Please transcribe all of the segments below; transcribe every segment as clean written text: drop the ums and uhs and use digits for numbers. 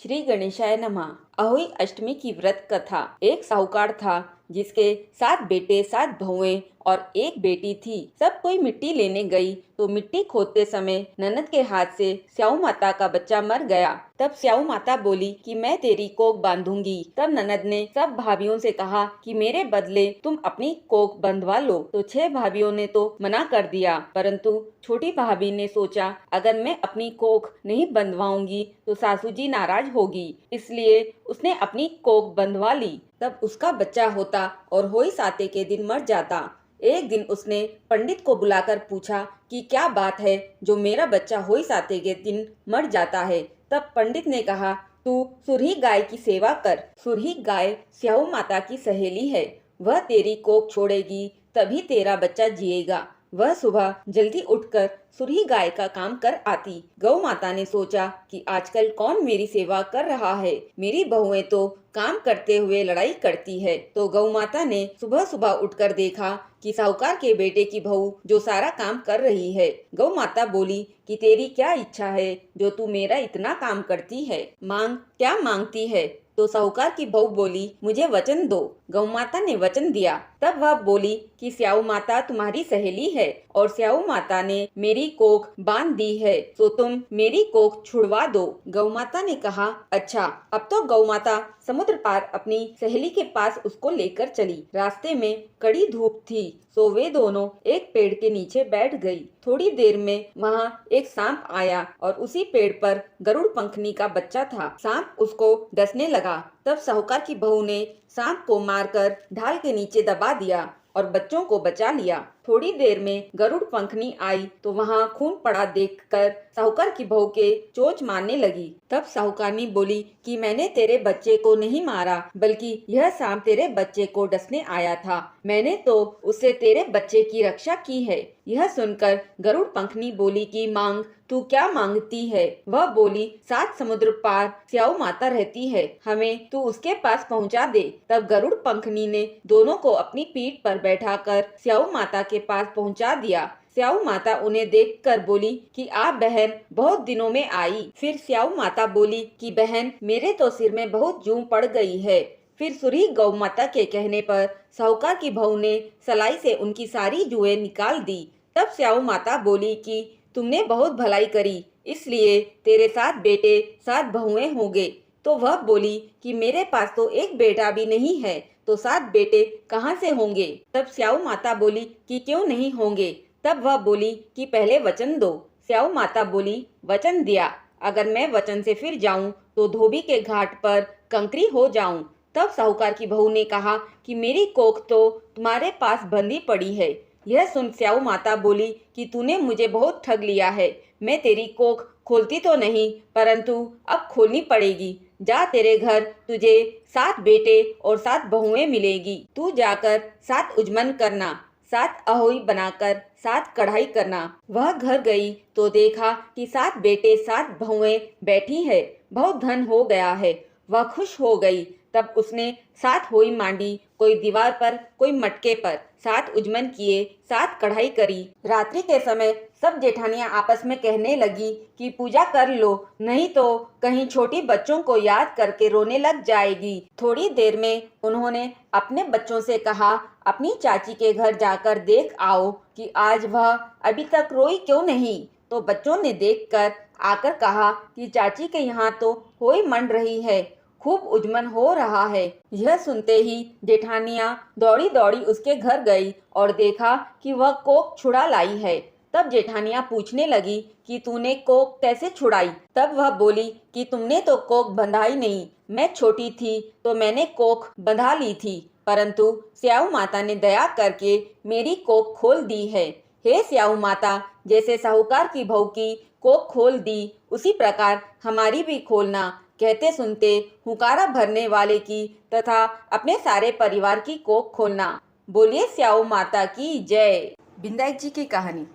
श्री गणेशाय नमः। अहोई अष्टमी की व्रत कथा। एक साहूकार था जिसके 7 बेटे 7 बहुएं और एक बेटी थी। सब कोई मिट्टी लेने गई तो मिट्टी खोदते समय ननद के हाथ से स्याऊ माता का बच्चा मर गया। तब स्याऊ माता बोली कि मैं तेरी कोख बांधूंगी। तब ननद ने सब भाभियों से कहा कि मेरे बदले तुम अपनी कोख बंधवा लो। तो 6 भाभियों ने तो मना कर दिया, परंतु छोटी भाभी ने सोचा अगर मैं अपनी कोख नहीं बंधवाऊंगी तो सासू जी नाराज होगी, इसलिए उसने अपनी कोख बंधवा ली। तब उसका बच्चा होता और होई साते के दिन मर जाता। एक दिन उसने पंडित को बुलाकर पूछा कि क्या बात है जो मेरा बच्चा होई साते के दिन मर जाता है। तब पंडित ने कहा, तू सुरही गाय की सेवा कर। सुरही गाय स्याऊ माता की सहेली है, वह तेरी कोख छोड़ेगी तभी तेरा बच्चा जिएगा। वह सुबह जल्दी उठकर सुरही गाय का काम कर आती। गौ माता ने सोचा कि आजकल कौन मेरी सेवा कर रहा है, मेरी बहुएं तो काम करते हुए लड़ाई करती है। तो गौ माता ने सुबह सुबह उठकर देखा कि साहूकार के बेटे की बहू जो सारा काम कर रही है। गौ माता बोली कि तेरी क्या इच्छा है जो तू मेरा इतना काम करती है, मांग। क्या मांगती है? तो साहूकार की बहू बोली, मुझे वचन दो। गौ माता ने वचन दिया। तब वह बोली कि स्याऊ माता तुम्हारी सहेली है और स्याऊ माता ने मेरी कोख बांध दी है, तो तुम मेरी कोख छुड़वा दो। गौ माता ने कहा, अच्छा। अब तो गौ माता समुद्र पार अपनी सहेली के पास उसको लेकर चली। रास्ते में कड़ी धूप थी, सो वे दोनों एक पेड़ के नीचे बैठ गई। थोड़ी देर में वहाँ एक सांप आया और उसी पेड़ पर गरुड़ पंखनी का बच्चा था। सांप उसको डसने लगा। तब साहूकार की बहू ने सांप को मारकर ढाल के नीचे दबा दिया और बच्चों को बचा लिया। थोड़ी देर में गरुड़ पंखनी आई तो वहाँ खून पड़ा देखकर साहूकार की बहू के चोंच मारने लगी। तब साहूकारनी बोली कि मैंने तेरे बच्चे को नहीं मारा, बल्कि यह सांप तेरे बच्चे को डसने आया था। मैंने तो उससे तेरे बच्चे की रक्षा की है। यह सुनकर गरुड़ पंखनी बोली कि मांग, तू क्या मांगती है? वह बोली, 7 समुद्र पार स्याऊ माता रहती है, हमें तू उसके पास पहुंचा दे। तब गरुड़ पंखनी ने दोनों को अपनी पीठ पर बैठाकर स्याऊ माता के पास पहुंचा दिया। स्याऊ माता उन्हें देखकर बोली कि आप बहन बहुत दिनों में आई। फिर स्याऊ माता बोली कि बहन, मेरे तो सिर में बहुत जूं पड़ गई है। फिर सुरही गौ माता के कहने पर साहूकार की बहू ने सलाई से उनकी सारी जुएं निकाल दी। तब स्याऊ माता बोली कि तुमने बहुत भलाई करी, इसलिए तेरे 7 बेटे 7 बहुएं होंगे। तो वह बोली कि मेरे पास तो एक बेटा भी नहीं है, तो 7 बेटे कहाँ से होंगे? तब स्याऊ माता बोली कि क्यों नहीं होंगे? तब वह बोली कि पहले वचन दो। स्याऊ माता बोली, वचन दिया। अगर मैं वचन से फिर जाऊं तो धोबी के घाट पर कंकरी हो जाऊं। तब साहूकार की बहू ने कहा कि मेरी कोख तो तुम्हारे पास बंधी पड़ी है। यह सुन स्याऊ माता बोली कि तूने मुझे बहुत ठग लिया है। मैं तेरी कोख खोलती तो नहीं, परंतु अब खोलनी पड़ेगी। जा, तेरे घर तुझे 7 बेटे और 7 बहुएं मिलेगी। तू जाकर 7 उजमन करना, 7 अहोई बनाकर 7 कढ़ाई करना। वह घर गई तो देखा कि 7 बेटे 7 बहुएं बैठी है। बहुत धन हो गया है। वह खुश हो गई। तब उसने 7 होई मांडी, कोई दीवार पर कोई मटके पर। 7 उजमन किए, 7 कढ़ाई करी। रात्रि के समय सब जेठानियां आपस में कहने लगी कि पूजा कर लो, नहीं तो कहीं छोटी बच्चों को याद करके रोने लग जाएगी। थोड़ी देर में उन्होंने अपने बच्चों से कहा, अपनी चाची के घर जाकर देख आओ कि आज वह अभी तक रोई क्यों नहीं। तो बच्चों ने देखकर आकर कहा कि चाची के यहाँ तो होई मंड रही है, खूब उजमन हो रहा है। यह सुनते ही जेठानियां दौड़ी दौड़ी उसके घर गई और देखा कि वह कोख छुड़ा लाई है। तब जेठानियां पूछने लगी कि तूने कोख कैसे छुड़ाई? तब वह बोली कि तुमने तो कोख बंधाई नहीं, मैं छोटी थी तो मैंने कोख बंधा ली थी, परंतु स्याऊ माता ने दया करके मेरी कोख खोल दी है। हे स्याऊ माता, जैसे साहूकार की बहू की कोख खोल दी, उसी प्रकार हमारी भी खोलना। कहते सुनते हुकारा भरने वाले की तथा अपने सारे परिवार की कोख खोलना। बोलिए स्याऊ माता की जय। बिंदाई जी की कहानी।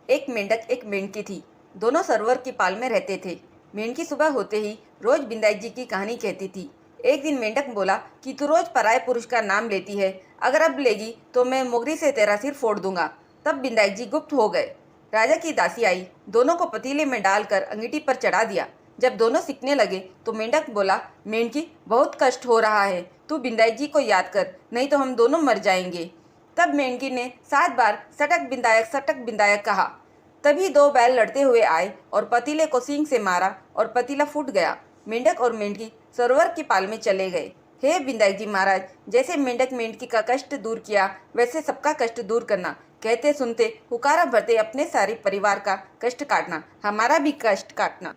एक मेंढक एक मेंढकी थी। दोनों सरोवर की पाल में रहते थे। मेंढकी सुबह होते ही रोज बिंदाई जी की कहानी कहती थी। एक दिन मेंढक बोला कि तू रोज पराये पुरुष का नाम लेती है, अगर अब लेगी तो मैं मोगरी से तेरा सिर फोड़ दूंगा। तब बिंदाई जी गुप्त हो गए। राजा की दासी आई, दोनों को पतीले में डालकर अंगीठी पर चढ़ा दिया। जब दोनों सीखने लगे तो मेंढक बोला, मेंढकी बहुत कष्ट हो रहा है, तू बिंदाई जी को याद कर, नहीं तो हम दोनों मर जाएंगे। तब मेंढकी ने 7 बार सटक बिंदायक कहा। तभी 2 बैल लड़ते हुए आए और पतीले को सींग से मारा और पतीला फूट गया। मेंढक और मेंढकी सरोवर की पाल में चले गए। हे बिंदाई जी महाराज, जैसे मेंढक मेंढकी का कष्ट दूर किया वैसे सबका कष्ट दूर करना। कहते सुनते हुकारा भरते अपने सारे परिवार का कष्ट काटना, हमारा भी कष्ट काटना।